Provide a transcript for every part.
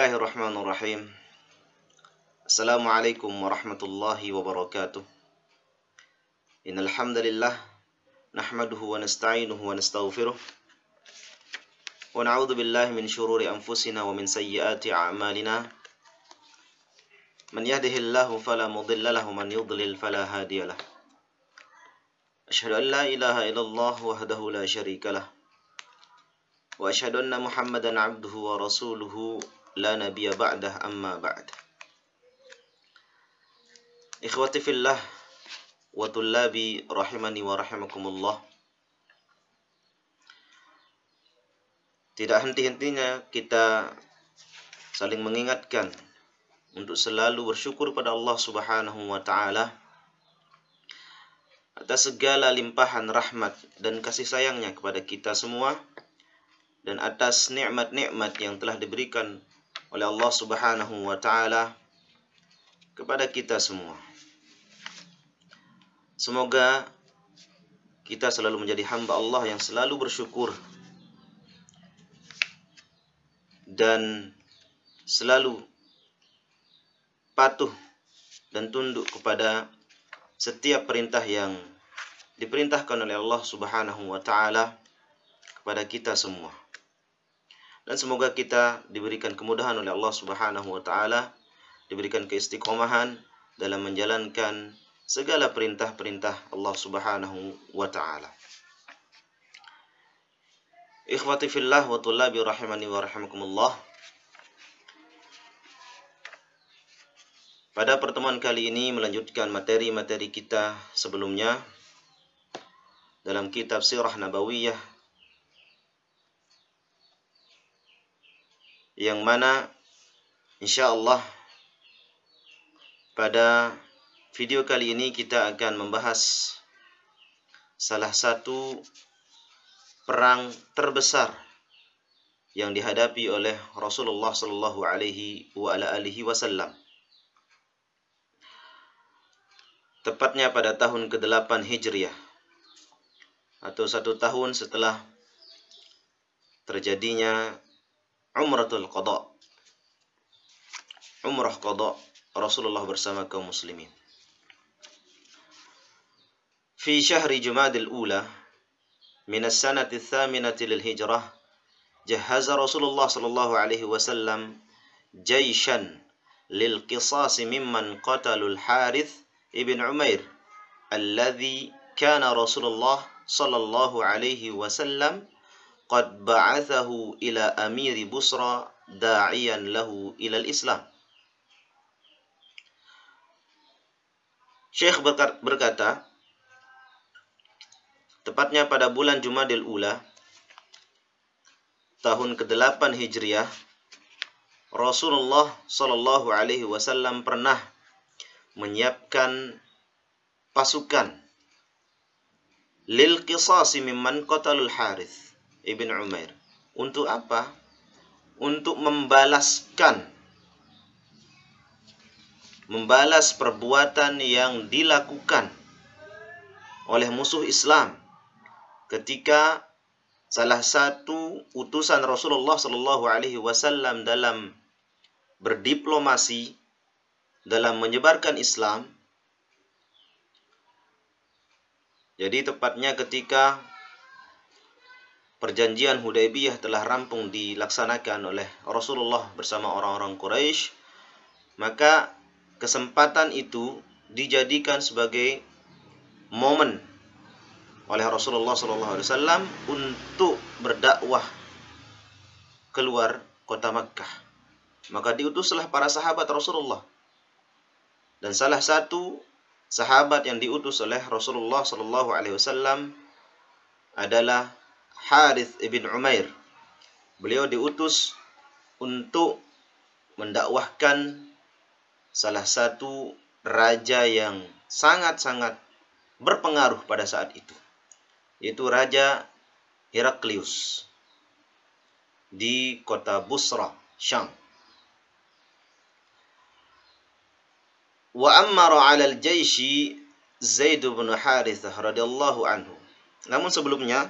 Bismillahirrahmanirrahim. Assalamualaikum warahmatullahi wabarakatuh. Innal hamdalillah nahmaduhu wa nasta'inuhu wa nastaghfiruh wa na'udzu billahi min shururi anfusina wa min sayyiati a'malina. Man yahdihillahu fala mudilla lahu wa man yudlil fala hadiyalah. Asyhadu an la ilaha illallah wahdahu la syarikalah wa asyhadu anna Muhammadan 'abduhu wa rasuluhu la nabiyya ba'dah, amma ba'd. Ikhwati fillah wa tullabi rahimani wa rahimakumullah. Tidak henti-hentinya kita saling mengingatkan untuk selalu bersyukur pada Allah Subhanahu wa taala atas segala limpahan rahmat dan kasih sayangnya kepada kita semua, dan atas nikmat-nikmat yang telah diberikan oleh Allah Subhanahu wa taala kepada kita semua. Semoga kita selalu menjadi hamba Allah yang selalu bersyukur dan selalu patuh dan tunduk kepada setiap perintah yang diperintahkan oleh Allah Subhanahu wa taala kepada kita semua. Dan semoga kita diberikan kemudahan oleh Allah Subhanahu wa taala, diberikan keistiqomahan dalam menjalankan segala perintah-perintah Allah Subhanahu wa taala. Ikhwati fillah wa tullabi rahimani wa rahimakumullah. Pada pertemuan kali ini melanjutkan materi-materi kita sebelumnya dalam kitab Sirah Nabawiyah, yang mana insyaallah pada video kali ini kita akan membahas salah satu perang terbesar yang dihadapi oleh Rasulullah sallallahu alaihi wasallam. Tepatnya pada tahun ke-8 Hijriah, atau 1 tahun setelah terjadinya Umratul Qadha, Umrah Qadha Rasulullah bersama kaum muslimin. Fi syahri Jumadil Ula min as-sanati ats-tsaminati lil hijrah, jahaza Rasulullah sallallahu alaihi wasallam jaishan lil qisas mimman qatalul Harith ibn Umair alladhi kana Rasulullah sallallahu alaihi wasallam qad ba'athahu ila amiri Busra da'iyan lahu ila al-Islam. Syekh berkata, tepatnya pada bulan Jumadil Ula, tahun ke-8 Hijriah, Rasulullah sallallahu alaihi wasallam pernah menyiapkan pasukan lil qisasi mimman qatalul Harith Ibn Umair. Untuk apa? Untuk membalas perbuatan yang dilakukan oleh musuh Islam ketika salah satu utusan Rasulullah sallallahu alaihi wasallam dalam berdiplomasi, dalam menyebarkan Islam. Jadi tepatnya ketika perjanjian Hudaybiyah telah rampung dilaksanakan oleh Rasulullah bersama orang-orang Quraisy, maka kesempatan itu dijadikan sebagai momen oleh Rasulullah SAW untuk berdakwah keluar kota Makkah. Maka diutuslah para sahabat Rasulullah, dan salah satu sahabat yang diutus oleh Rasulullah SAW adalah Harith ibn Umair. Beliau diutus untuk mendakwahkan salah satu raja yang sangat-sangat berpengaruh pada saat itu, yaitu Raja Heraklius di kota Busra, Syam. Wa ammara 'ala al-jaishi Zaid bin Harithah radhiyallahu anhu. Namun sebelumnya,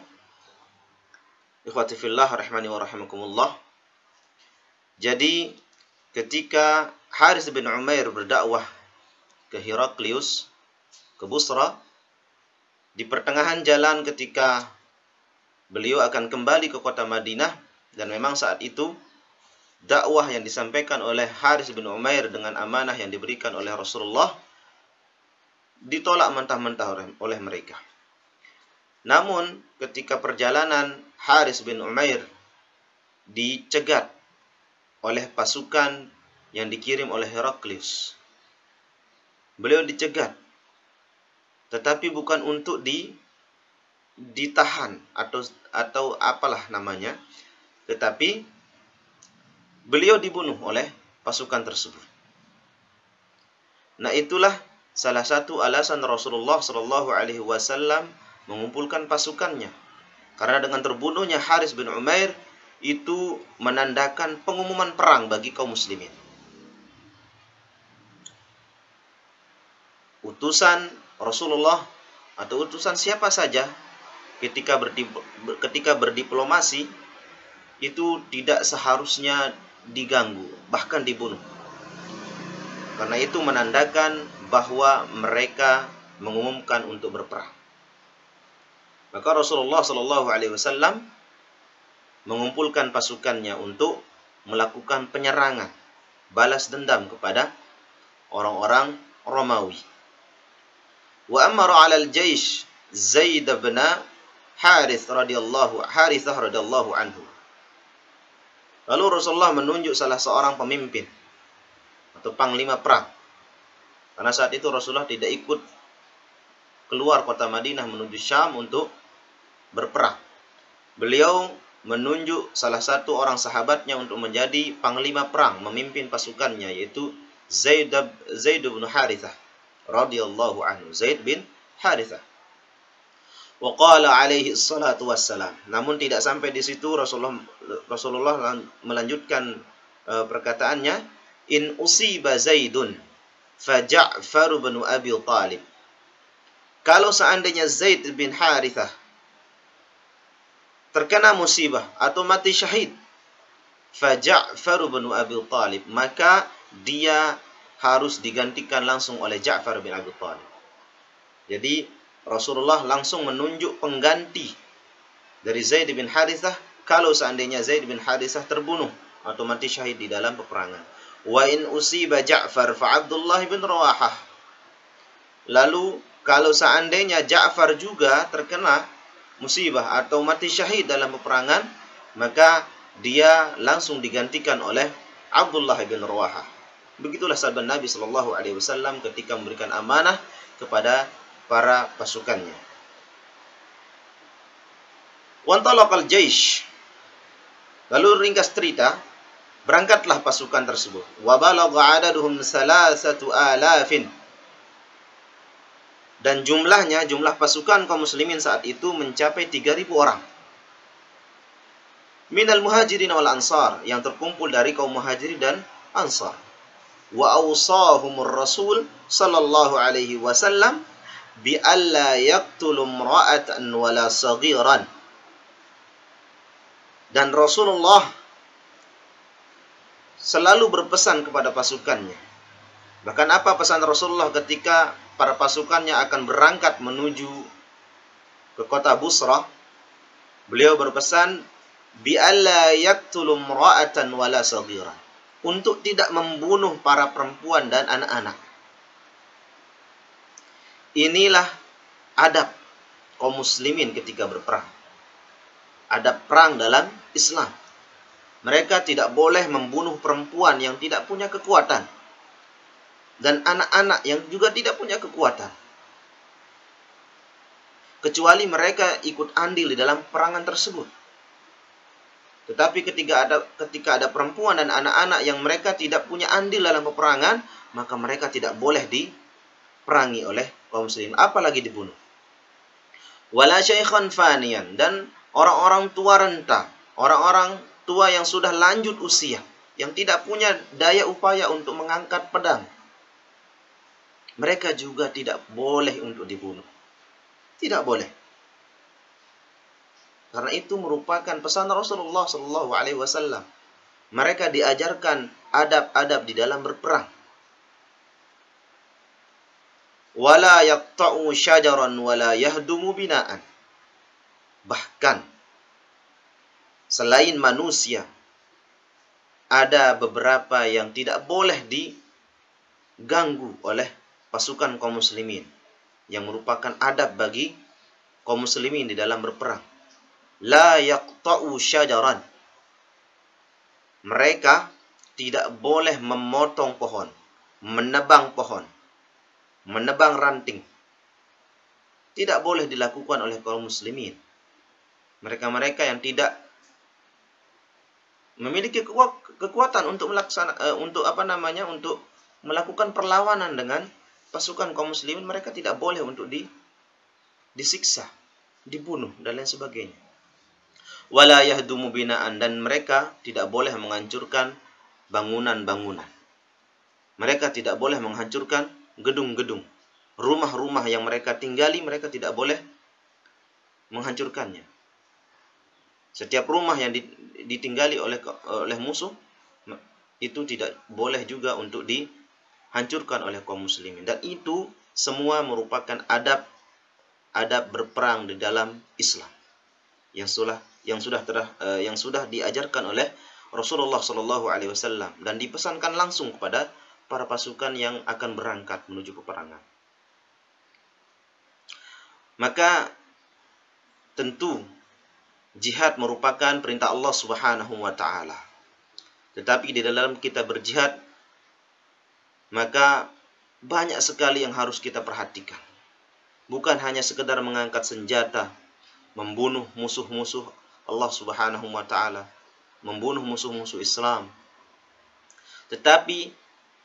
ikhwati fillah rahimani wa rahimakumullah, jadi ketika Harits bin Umair berdakwah ke Heraklius, ke Busra, di pertengahan jalan ketika beliau akan kembali ke kota Madinah, dan memang saat itu dakwah yang disampaikan oleh Harits bin Umair dengan amanah yang diberikan oleh Rasulullah ditolak mentah-mentah oleh mereka. Namun ketika perjalanan Harits bin Umair dicegat oleh pasukan yang dikirim oleh Heraklius, beliau dicegat, tetapi bukan untuk ditahan atau apalah namanya, tetapi beliau dibunuh oleh pasukan tersebut. Nah, itulah salah satu alasan Rasulullah Shallallahu Alaihi Wasallam mengumpulkan pasukannya, karena dengan terbunuhnya Harits bin Umair itu menandakan pengumuman perang bagi kaum muslimin. Utusan Rasulullah atau utusan siapa saja ketika berdiplomasi itu tidak seharusnya diganggu, bahkan dibunuh. Karena itu menandakan bahwa mereka mengumumkan untuk berperang. Maka Rasulullah Shallallahu Alaihi Wasallam mengumpulkan pasukannya untuk melakukan penyerangan, balas dendam kepada orang-orang Romawi. Wa amara 'alal jaish Zaid bin Harithah radhiyallahu anhu. Lalu Rasulullah menunjuk salah seorang pemimpin atau panglima perang. Karena saat itu Rasulullah tidak ikut keluar kota Madinah menuju Syam untuk berperang. Beliau menunjuk salah satu orang sahabatnya untuk menjadi panglima perang, memimpin pasukannya, yaitu Zaid bin Harithah radhiyallahu anhu. Zaid bin Harithah. Wa qala alaihi salatu wassalam. Namun tidak sampai di situ, Rasulullah melanjutkan perkataannya, in usiba Zaidun fa Ja'far bin Abi Talib. Kalau seandainya Zaid bin Harithah terkena musibah atau mati syahid, fa Ja'far bin Abi Talib, maka dia harus digantikan langsung oleh Ja'far bin Abi Talib. Jadi Rasulullah langsung menunjuk pengganti dari Zaid bin Harithah kalau seandainya Zaid bin Harithah terbunuh atau mati syahid di dalam peperangan. Wa in usiba Ja'far fa Abdullah bin Rawahah. Lalu kalau seandainya Ja'far juga terkena musibah atau mati syahid dalam peperangan, maka dia langsung digantikan oleh Abdullah bin Rawahah. Begitulah sabda Nabi Shallallahu Alaihi Wasallam ketika memberikan amanah kepada para pasukannya. Wantalaqal jaish. Lalu ringkas cerita, berangkatlah pasukan tersebut. Wa balagha adaduhum 3,000. Dan jumlah pasukan kaum muslimin saat itu mencapai 3.000 orang. Minal muhajirin wal ansar, yang terkumpul dari kaum muhajirin dan ansar. Wa awsahumur rasul sallallahu alaihi wasallam bi alla yaqtulu imra'atan wala saghiran. Dan Rasulullah selalu berpesan kepada pasukannya. Bahkan apa pesan Rasulullah ketika para pasukannya akan berangkat menuju ke kota Busra? Beliau berpesan bi alla yaqtulu imra'atan wala saghiran, untuk tidak membunuh para perempuan dan anak-anak. Inilah adab kaum muslimin ketika berperang. Adab perang dalam Islam. Mereka tidak boleh membunuh perempuan yang tidak punya kekuatan, dan anak-anak yang juga tidak punya kekuatan, kecuali mereka ikut andil di dalam perangan tersebut. Tetapi ketika ada perempuan dan anak-anak yang mereka tidak punya andil dalam peperangan, maka mereka tidak boleh diperangi oleh kaum muslimin, apalagi dibunuh. Wala syaikhan faniyan, dan orang-orang tua renta, orang-orang tua yang sudah lanjut usia, yang tidak punya daya upaya untuk mengangkat pedang, mereka juga tidak boleh untuk dibunuh. Tidak boleh. Karena itu merupakan pesan Rasulullah Sallallahu Alaihi Wasallam. Mereka diajarkan adab-adab di dalam berperang. Wala yaqta'u syajaran wala yahdumu bina'an. Bahkan selain manusia, ada beberapa yang tidak boleh diganggu oleh pasukan kaum muslimin, yang merupakan adab bagi kaum muslimin di dalam berperang. La yaqta'u syajaran. Mereka tidak boleh memotong pohon, menebang pohon, menebang ranting. Tidak boleh dilakukan oleh kaum muslimin. Mereka-mereka yang tidak memiliki kekuatan untuk untuk melakukan perlawanan dengan pasukan kaum muslimin, mereka tidak boleh untuk disiksa, dibunuh dan lain sebagainya. Wala yahdumu bina'an, dan mereka tidak boleh menghancurkan bangunan-bangunan. Mereka tidak boleh menghancurkan gedung-gedung, rumah-rumah yang mereka tinggali, mereka tidak boleh menghancurkannya. Setiap rumah yang ditinggali oleh musuh, itu tidak boleh juga untuk dihancurkan oleh kaum muslimin. Dan itu semua merupakan adab berperang di dalam Islam yang sudah diajarkan oleh Rasulullah SAW dan dipesankan langsung kepada para pasukan yang akan berangkat menuju peperangan. Maka tentu jihad merupakan perintah Allah Subhanahu wa taala. Tetapi di dalam kita berjihad, maka banyak sekali yang harus kita perhatikan. Bukan hanya sekedar mengangkat senjata, membunuh musuh-musuh Allah Subhanahu wa taala, membunuh musuh-musuh Islam. Tetapi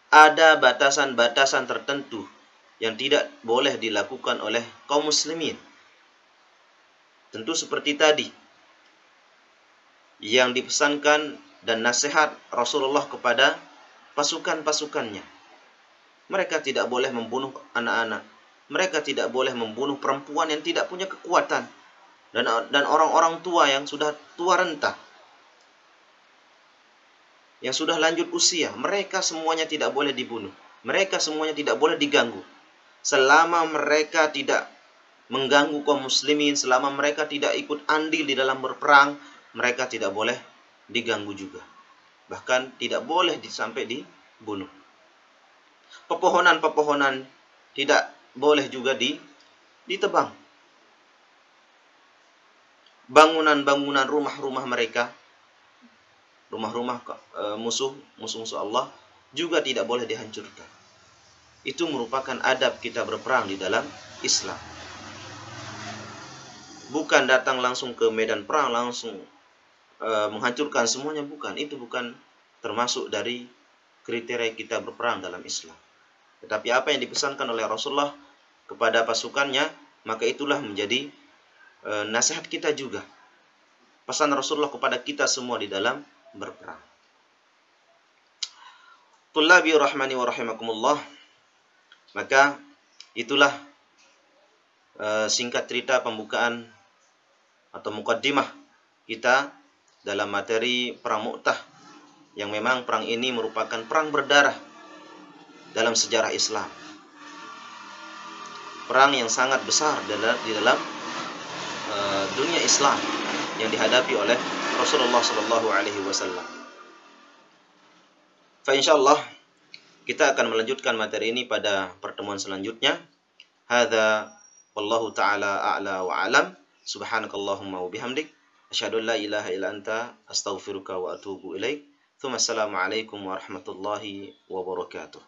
ada batasan-batasan tertentu yang tidak boleh dilakukan oleh kaum muslimin. Tentu seperti tadi yang dipesankan dan nasihat Rasulullah kepada pasukan-pasukannya. Mereka tidak boleh membunuh anak-anak. Mereka tidak boleh membunuh perempuan yang tidak punya kekuatan. Dan orang-orang tua yang sudah tua renta, yang sudah lanjut usia, mereka semuanya tidak boleh dibunuh. Mereka semuanya tidak boleh diganggu. Selama mereka tidak mengganggu kaum muslimin, selama mereka tidak ikut andil di dalam berperang, mereka tidak boleh diganggu juga. Bahkan tidak boleh sampai dibunuh. Pepohonan-pepohonan tidak boleh juga ditebang. Bangunan-bangunan rumah-rumah mereka, rumah-rumah musuh-musuh Allah juga tidak boleh dihancurkan. Itu merupakan adab kita berperang di dalam Islam. Bukan datang langsung ke medan perang, langsung menghancurkan semuanya, bukan. Itu bukan termasuk dari kriteria kita berperang dalam Islam. Tetapi apa yang dipesankan oleh Rasulullah kepada pasukannya, maka itulah menjadi nasihat kita juga. Pesan Rasulullah kepada kita semua di dalam berperang. Tullabi rahmani wa rahimakumullah. Maka itulah singkat cerita pembukaan atau mukaddimah kita dalam materi perang Mu'tah, yang memang perang ini merupakan perang berdarah dalam sejarah Islam. Perang yang sangat besar di dalam dunia Islam yang dihadapi oleh Rasulullah sallallahu alaihi wasallam. Fa insyaallah kita akan melanjutkan materi ini pada pertemuan selanjutnya. Hadza wallahu taala a'la wa a'lam. Subhanakallahumma wa bihamdik asyhadu an la ilaha illa anta astaghfiruka wa atubu ilaik. Assalamu alaikum warahmatullahi wabarakatuh.